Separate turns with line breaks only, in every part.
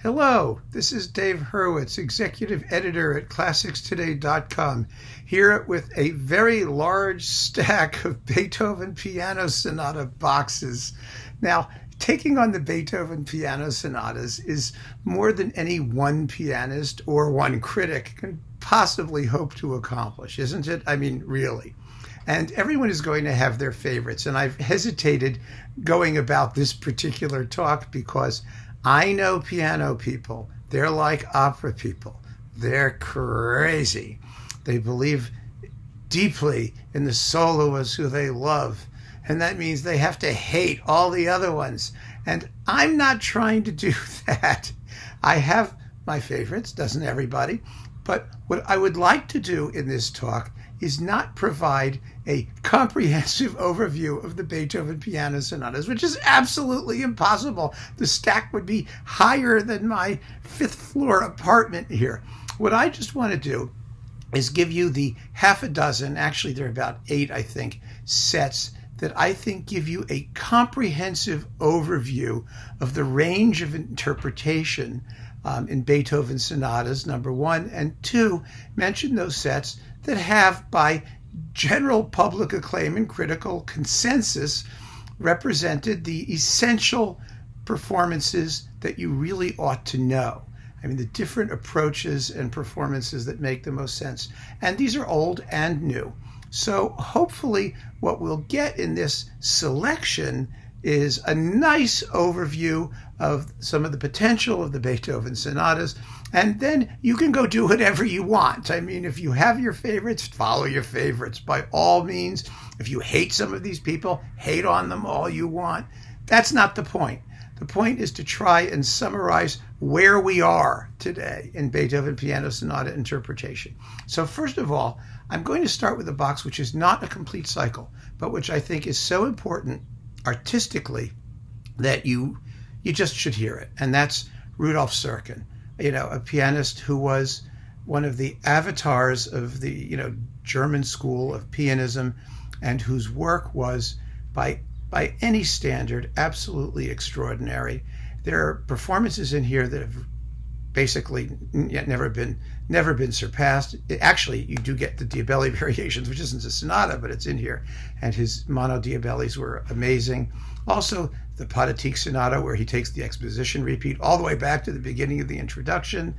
Hello, this is Dave Hurwitz, Executive Editor at ClassicsToday.com, here with a very large stack of Beethoven Piano Sonata boxes. Now, taking on the Beethoven Piano Sonatas is more than any one pianist or one critic can possibly hope to accomplish, isn't it? I mean, really. And everyone is going to have their favorites, and I've hesitated going about this particular talk because I know piano people. They're like opera people. They're crazy. They believe deeply in the soloists who they love, and that means they have to hate all the other ones. And I'm not trying to do that. I have my favorites, doesn't everybody? But what I would like to do in this talk is not provide a comprehensive overview of the Beethoven Piano Sonatas, which is absolutely impossible. The stack would be higher than my fifth floor apartment here. What I just want to do is give you the half a dozen, actually there are about 8, I think, sets that I think give you a comprehensive overview of the range of interpretation in Beethoven sonatas, number 1, and 2, mention those sets that have, by general public acclaim and critical consensus, represented the essential performances that you really ought to know. I mean, the different approaches and performances that make the most sense. And these are old and new. So hopefully what we'll get in this selection is a nice overview of some of the potential of the Beethoven sonatas, and then you can go do whatever you want. I mean, if you have your favorites, follow your favorites by all means. If you hate some of these people, hate on them all you want. That's not the point. The point is to try and summarize where we are today in Beethoven Piano Sonata interpretation. So first of all, I'm going to start with a box which is not a complete cycle, but which I think is so important artistically that you just should hear it. And that's Rudolph Sirkin, a pianist who was one of the avatars of the, German school of pianism, and whose work was by any standard absolutely extraordinary. There are performances in here that have basically never been surpassed. Actually, you do get the Diabelli variations, which isn't a sonata, but it's in here. And his mono Diabellis were amazing. Also, the Pathetique Sonata, where he takes the exposition repeat all the way back to the beginning of the introduction.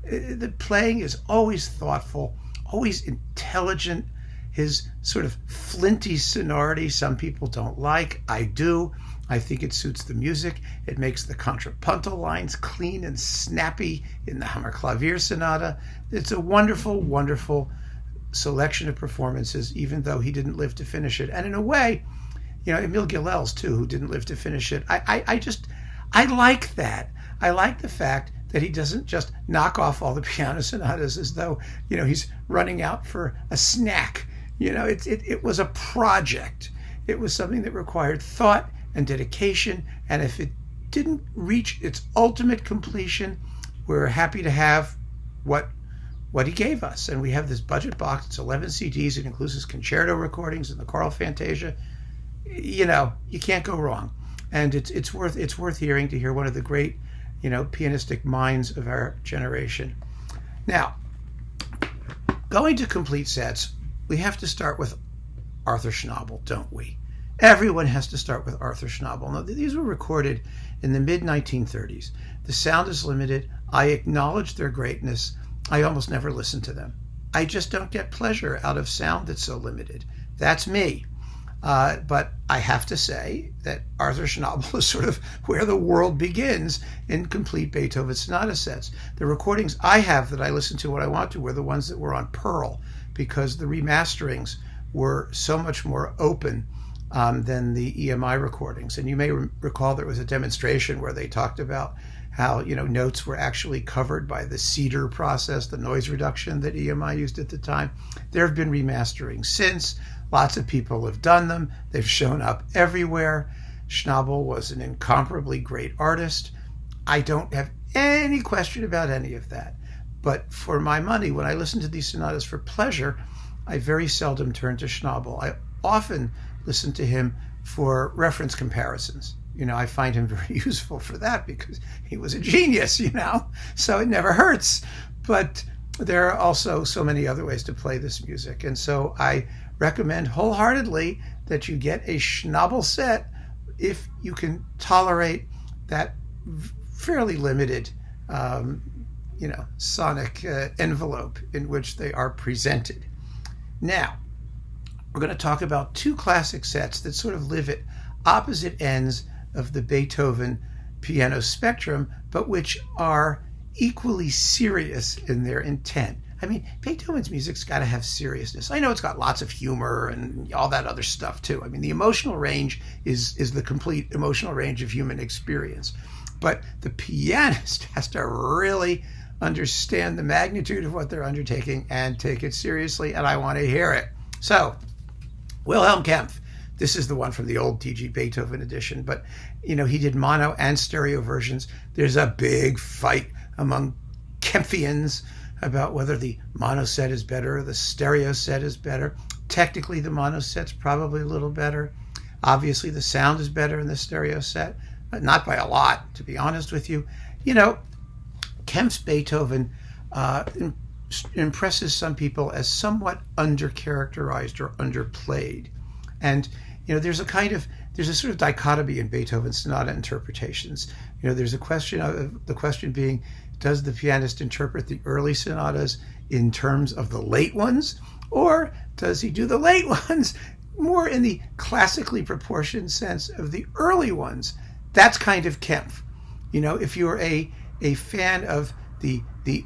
The playing is always thoughtful, always intelligent. His sort of flinty sonority, some people don't like. I do. I think it suits the music. It makes the contrapuntal lines clean and snappy in the Hammerklavier Sonata. It's a wonderful, wonderful selection of performances, even though he didn't live to finish it. And in a way, Emil Gilels, too, who didn't live to finish it. I like that. I like the fact that he doesn't just knock off all the piano sonatas as though, he's running out for a snack. It was a project. It was something that required thought and dedication, and if it didn't reach its ultimate completion, we're happy to have what he gave us. And we have this budget box. It's 11 CDs. It includes his concerto recordings and the choral fantasia. You can't go wrong, and it's worth hearing, to hear one of the great pianistic minds of our generation. Now, going to complete sets, we have to start with Arthur Schnabel, don't we? Everyone has to start with Arthur Schnabel. Now, these were recorded in the mid-1930s. The sound is limited. I acknowledge their greatness. I almost never listen to them. I just don't get pleasure out of sound that's so limited. That's me. But I have to say that Arthur Schnabel is sort of where the world begins in complete Beethoven sonata sets. The recordings I have that I listen to when I want to were the ones that were on Pearl, because the remasterings were so much more open than the EMI recordings. And you may recall there was a demonstration where they talked about how notes were actually covered by the cedar process, the noise reduction that EMI used at the time. There have been remasterings since. Lots of people have done them. They've shown up everywhere. Schnabel was an incomparably great artist. I don't have any question about any of that. But for my money, when I listen to these sonatas for pleasure, I very seldom turn to Schnabel. I often listen to him for reference comparisons. I find him very useful for that because he was a genius, so it never hurts. But there are also so many other ways to play this music. And so I recommend wholeheartedly that you get a Schnabel set if you can tolerate that fairly limited, sonic envelope in which they are presented. Now, we're going to talk about two classic sets that sort of live at opposite ends of the Beethoven piano spectrum, but which are equally serious in their intent. I mean, Beethoven's music's got to have seriousness. I know it's got lots of humor and all that other stuff too. I mean, the emotional range is the complete emotional range of human experience. But the pianist has to really understand the magnitude of what they're undertaking and take it seriously, and I want to hear it. So, Wilhelm Kempff. This is the one from the old T.G. Beethoven edition, but he did mono and stereo versions. There's a big fight among Kempfians about whether the mono set is better or the stereo set is better. Technically, the mono set's probably a little better. Obviously, the sound is better in the stereo set, but not by a lot, to be honest with you. Kempff's Beethoven impresses some people as somewhat undercharacterized or underplayed. And there's a sort of dichotomy in Beethoven sonata interpretations. There's the question being, does the pianist interpret the early sonatas in terms of the late ones, or does he do the late ones more in the classically proportioned sense of the early ones? That's kind of Kempff. If you're a fan of the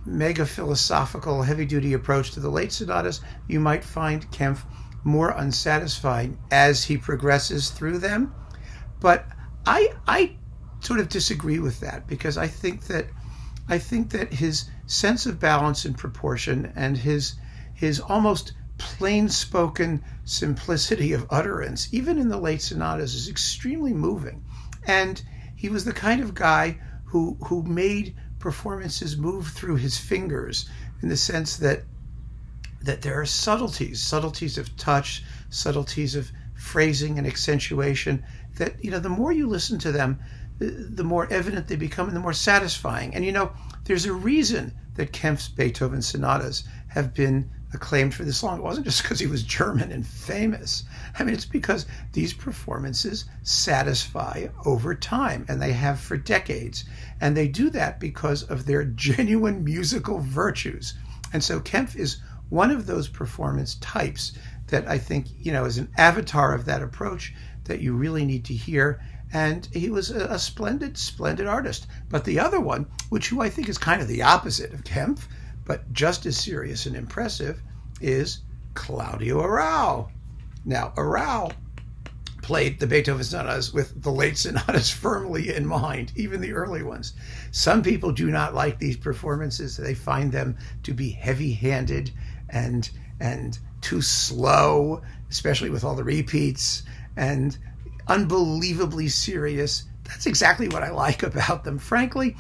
mega philosophical heavy-duty approach to the late sonatas, you might find Kempff more unsatisfying as he progresses through them. But I sort of disagree with that, because I think that his sense of balance and proportion and his almost plain-spoken simplicity of utterance, even in the late sonatas, is extremely moving. And he was the kind of guy who made performances move through his fingers, in the sense that there are subtleties of touch, subtleties of phrasing and accentuation that, the more you listen to them, the more evident they become and the more satisfying. And, there's a reason that Kempff's Beethoven sonatas have been acclaimed for this long. It wasn't just because he was German and famous. I mean, it's because these performances satisfy over time, and they have for decades. And they do that because of their genuine musical virtues. And so Kempff is one of those performance types that I think, is an avatar of that approach that you really need to hear. And he was a splendid, splendid artist. But the other one, who I think is kind of the opposite of Kempff, but just as serious and impressive, is Claudio Arrau. Now, Arrau played the Beethoven sonatas with the late sonatas firmly in mind, even the early ones. Some people do not like these performances. They find them to be heavy-handed and too slow, especially with all the repeats, and unbelievably serious. That's exactly what I like about them, frankly.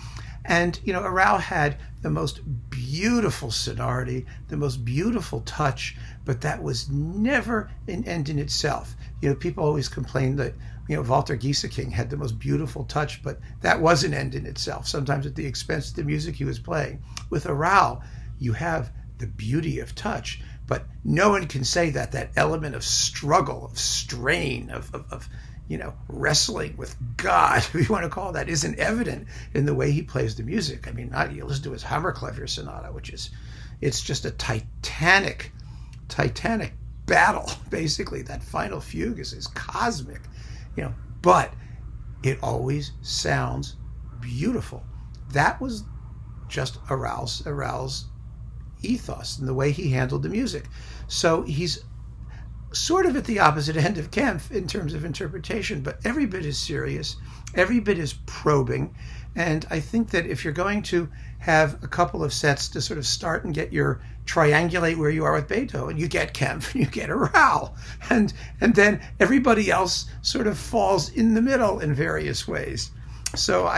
And, Arrau had the most beautiful sonority, the most beautiful touch, but that was never an end in itself. People always complain that, Walter Gieseking had the most beautiful touch, but that was an end in itself, sometimes at the expense of the music he was playing. With Arrau, you have the beauty of touch, but no one can say that element of struggle, of strain, of wrestling with God, if you want to call that, isn't evident in the way he plays the music. I mean, you listen to his Hammerklavier sonata, it's just a titanic battle, basically. That final fugue is cosmic, but it always sounds beautiful. That was just Arrau's ethos and the way he handled the music. So he's sort of at the opposite end of Kempff in terms of interpretation, but every bit as serious, every bit as probing. And I think that if you're going to have a couple of sets to sort of start and get your triangulate where you are with Beethoven, you get Kempff and you get Arrau. And then everybody else sort of falls in the middle in various ways. So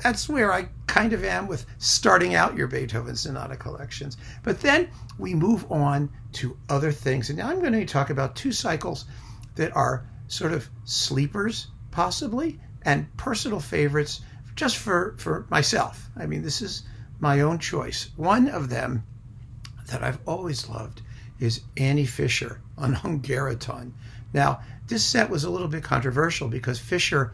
that's where I kind of am with starting out your Beethoven sonata collections. But then we move on to other things. And now I'm going to talk about two cycles that are sort of sleepers possibly, and personal favorites just for myself. I mean, this is my own choice. One of them that I've always loved is Annie Fischer on Hungariton. Now, this set was a little bit controversial because Fischer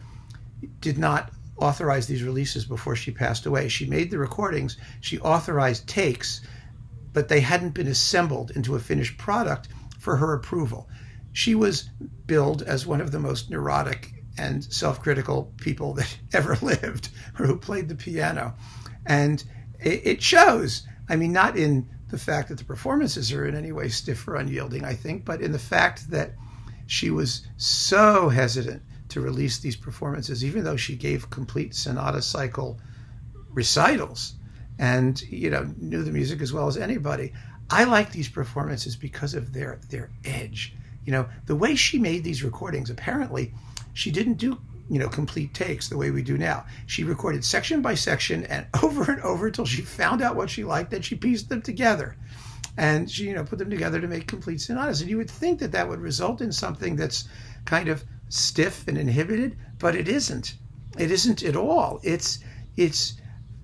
did not authorize these releases before she passed away. She made the recordings, she authorized takes, but they hadn't been assembled into a finished product for her approval. She was billed as one of the most neurotic and self-critical people that ever lived, or who played the piano. And it shows. I mean, not in the fact that the performances are in any way stiff or unyielding, I think, but in the fact that she was so hesitant to release these performances, even though she gave complete sonata cycle recitals and, knew the music as well as anybody. I like these performances because of their edge. The way she made these recordings, apparently she didn't do complete takes the way we do now. She recorded section by section and over until she found out what she liked, then she pieced them together. And she, put them together to make complete sonatas. And you would think that would result in something that's kind of stiff and inhibited, but it isn't. It isn't at all. It's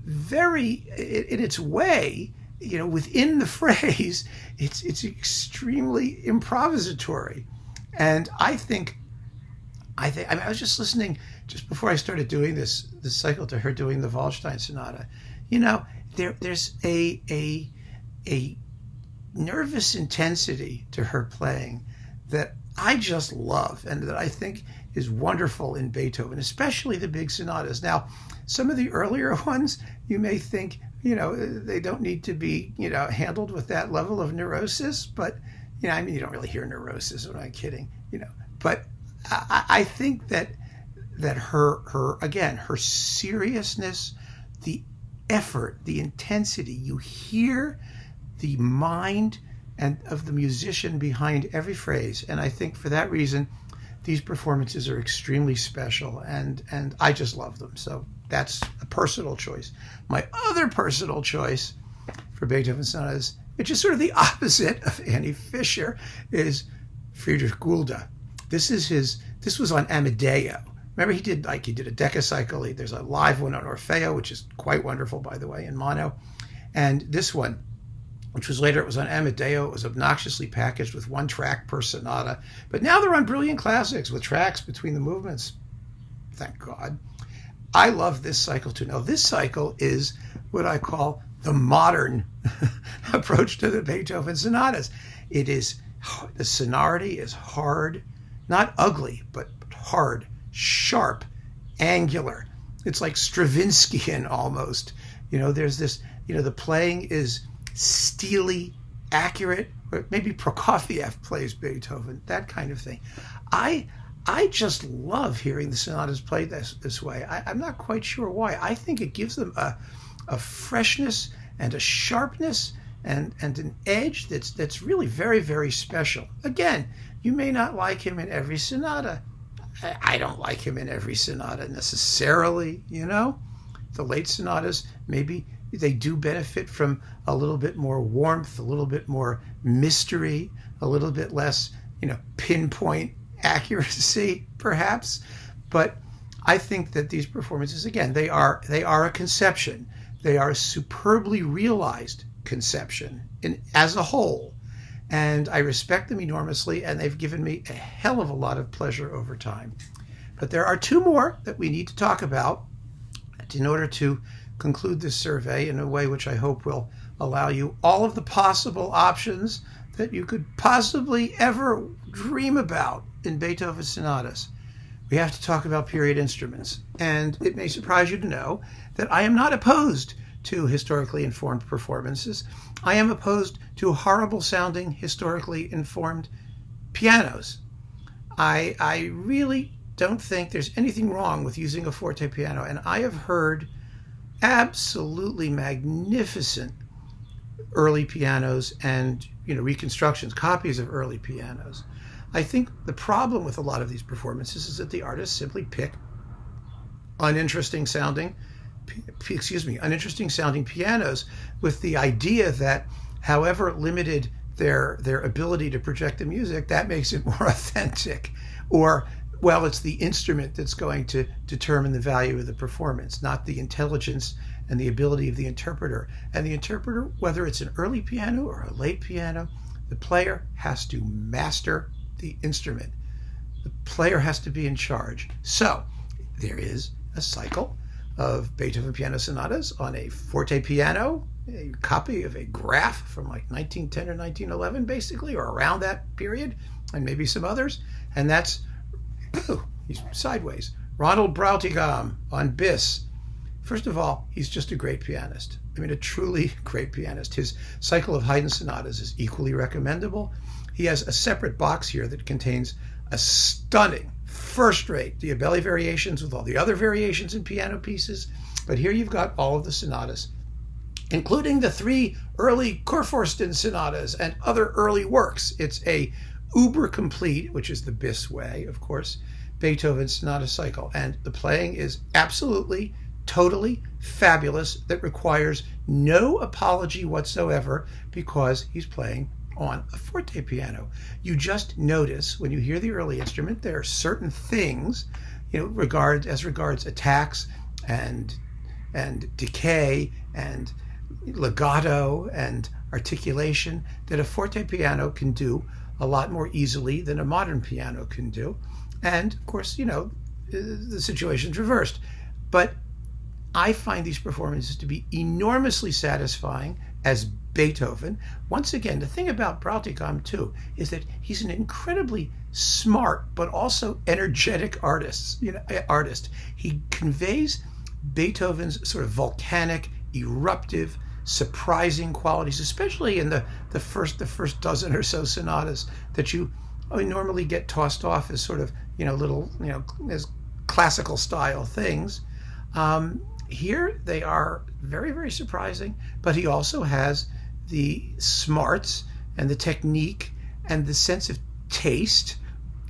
very, in its way, within the phrase, it's extremely improvisatory. And I mean, I was just listening just before I started doing this cycle to her doing the Waldstein Sonata. There's a nervous intensity to her playing that I just love and that I think is wonderful in Beethoven, especially the big sonatas. Now, some of the earlier ones, you may think, they don't need to be, handled with that level of neurosis, but, I mean, you don't really hear neurosis, I'm not kidding, but I think that her seriousness, the effort, the intensity, you hear the mind and of the musician behind every phrase. And I think for that reason, these performances are extremely special and I just love them. So that's a personal choice. My other personal choice for Beethoven sonatas, which is sort of the opposite of Annie Fischer, is Friedrich Gulda. This was on Amadeo. Remember, he did a decacycle. There's a live one on Orfeo, which is quite wonderful, by the way, in mono. And this one, which was later, it was on Amadeo. It was obnoxiously packaged with one track per sonata. But now they're on Brilliant Classics with tracks between the movements. Thank God. I love this cycle too. Now, this cycle is what I call the modern approach to the Beethoven sonatas. The sonority is hard. Not ugly, but hard, sharp, angular. It's like Stravinskyan almost. There's this, the playing is steely, accurate, or maybe Prokofiev plays Beethoven, that kind of thing. I just love hearing the sonatas played this way. I'm not quite sure why. I think it gives them a freshness and a sharpness and an edge that's really very, very special. Again, you may not like him in every sonata. I don't like him in every sonata necessarily, The late sonatas, maybe they do benefit from a little bit more warmth, a little bit more mystery, a little bit less, pinpoint accuracy, perhaps. But I think that these performances, again, they are a conception. They are a superbly realized conception as a whole. And I respect them enormously, and they've given me a hell of a lot of pleasure over time. But there are two more that we need to talk about in order to conclude this survey in a way which I hope will allow you all of the possible options that you could possibly ever dream about in Beethoven sonatas. We have to talk about period instruments. And it may surprise you to know that I am not opposed to historically informed performances. I am opposed to horrible sounding, historically informed pianos. I really don't think there's anything wrong with using a forte piano, and I have heard absolutely magnificent early pianos and reconstructions, copies of early pianos. I think the problem with a lot of these performances is that the artists simply pick uninteresting sounding pianos with the idea that however limited their ability to project the music, that makes it more authentic, or Well, it's the instrument that's going to determine the value of the performance, not the intelligence and the ability of the interpreter. And the interpreter, whether it's an early piano or a late piano, the player has to master the instrument. The player has to be in charge. So there is a cycle of Beethoven piano sonatas on a forte piano, a copy of a graph from like 1910 or 1911, basically, or around that period, and maybe some others. And that's, he's sideways. Ronald Broughtigam on Bis. First of all, he's just a great pianist. I mean, a truly great pianist. His cycle of Haydn sonatas is equally recommendable. He has a separate box here that contains a stunning, first-rate Diabelli variations with all the other variations in piano pieces. But here you've got all of the sonatas, including the 3 early Kurfürsten sonatas and other early works. It's a uber complete, which is the Bis way, of course, Beethoven sonata cycle. And the playing is absolutely, totally fabulous. That requires no apology whatsoever because he's playing on a forte piano. You just notice when you hear the early instrument, there are certain things, as regards attacks and decay and legato and articulation that a forte piano can do a lot more easily than a modern piano can do. And of course, the situation's reversed. But I find these performances to be enormously satisfying as Beethoven. Once again, the thing about Broughtigam too is that he's an incredibly smart but also energetic artist. He conveys Beethoven's sort of volcanic, eruptive, surprising qualities, especially in the first dozen or so sonatas that you normally get tossed off as sort of little as classical style things. Here they are very, very surprising, but he also has the smarts and the technique and the sense of taste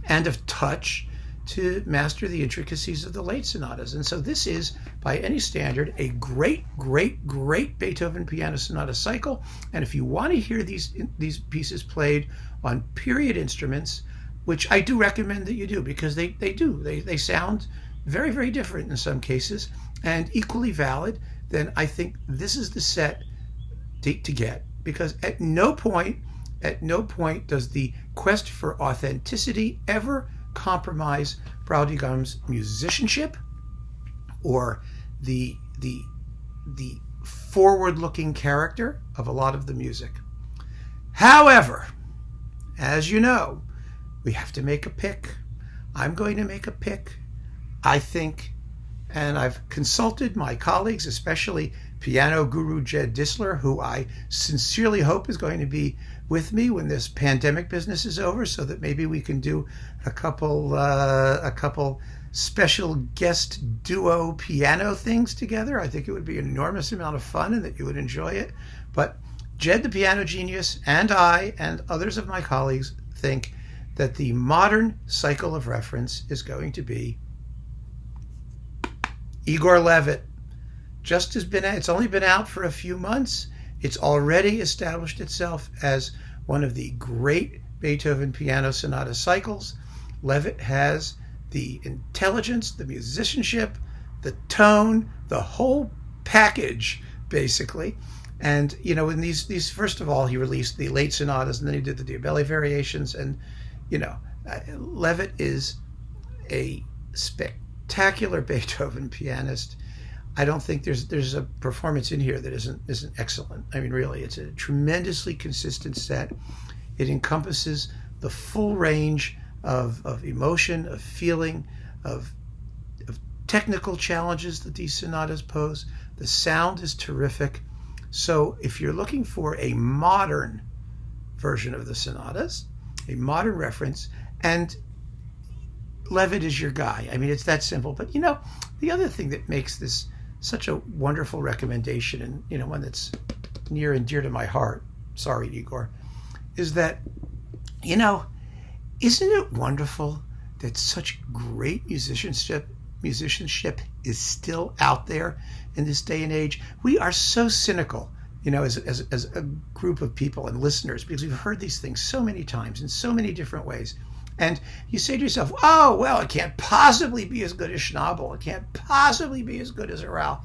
and of touch to master the intricacies of the late sonatas. And so this is, by any standard, a great, great, great Beethoven piano sonata cycle. And if you want to hear these pieces played on period instruments, which I do recommend that you do, because they sound very, very different in some cases and equally valid, then I think this is the set to get, because at no point does the quest for authenticity ever compromise Broughtigam's musicianship or the forward-looking character of a lot of the music. However, as you know, we have to make a pick. I'm going to make a pick. I think, and I've consulted my colleagues, especially piano guru Jed Disler, who I sincerely hope is going to be with me when this pandemic business is over, so that maybe we can do a couple special guest duo piano things together. I think it would be an enormous amount of fun and that you would enjoy it. But Jed the piano genius and I and others of my colleagues think that the modern cycle of reference is going to be Igor Levitt. It's only been out for a few months. It's already established itself as one of the great Beethoven piano sonata cycles. Levitt has the intelligence, the musicianship, the tone, the whole package, basically. And, in these first of all, he released the late sonatas, and then he did the Diabelli variations. And, Levitt is a spectacular Beethoven pianist. I don't think there's a performance in here that isn't excellent. I mean, really, it's a tremendously consistent set. It encompasses the full range of emotion, of feeling, of technical challenges that these sonatas pose. The sound is terrific. So if you're looking for a modern version of the sonatas, a modern reference, and Levitt is your guy. I mean, it's that simple. But, the other thing that makes this such a wonderful recommendation, and, one that's near and dear to my heart, sorry, Igor, is that, isn't it wonderful that such great musicianship is still out there in this day and age? We are so cynical, as a group of people and listeners, because we've heard these things so many times in so many different ways. And you say to yourself, oh, well, it can't possibly be as good as Schnabel. It can't possibly be as good as Rauh.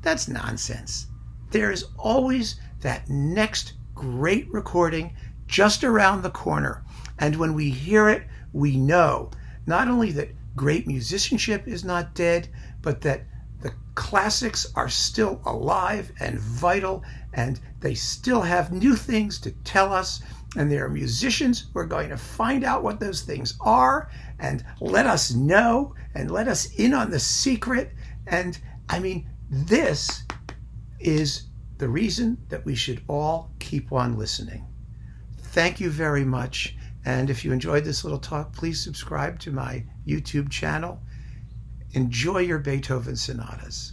That's nonsense. There is always that next great recording just around the corner. And when we hear it, we know not only that great musicianship is not dead, but that the classics are still alive and vital, and they still have new things to tell us. And there are musicians who are going to find out what those things are and let us know and let us in on the secret. And I mean, this is the reason that we should all keep on listening. Thank you very much. And if you enjoyed this little talk, please subscribe to my YouTube channel. Enjoy your Beethoven sonatas.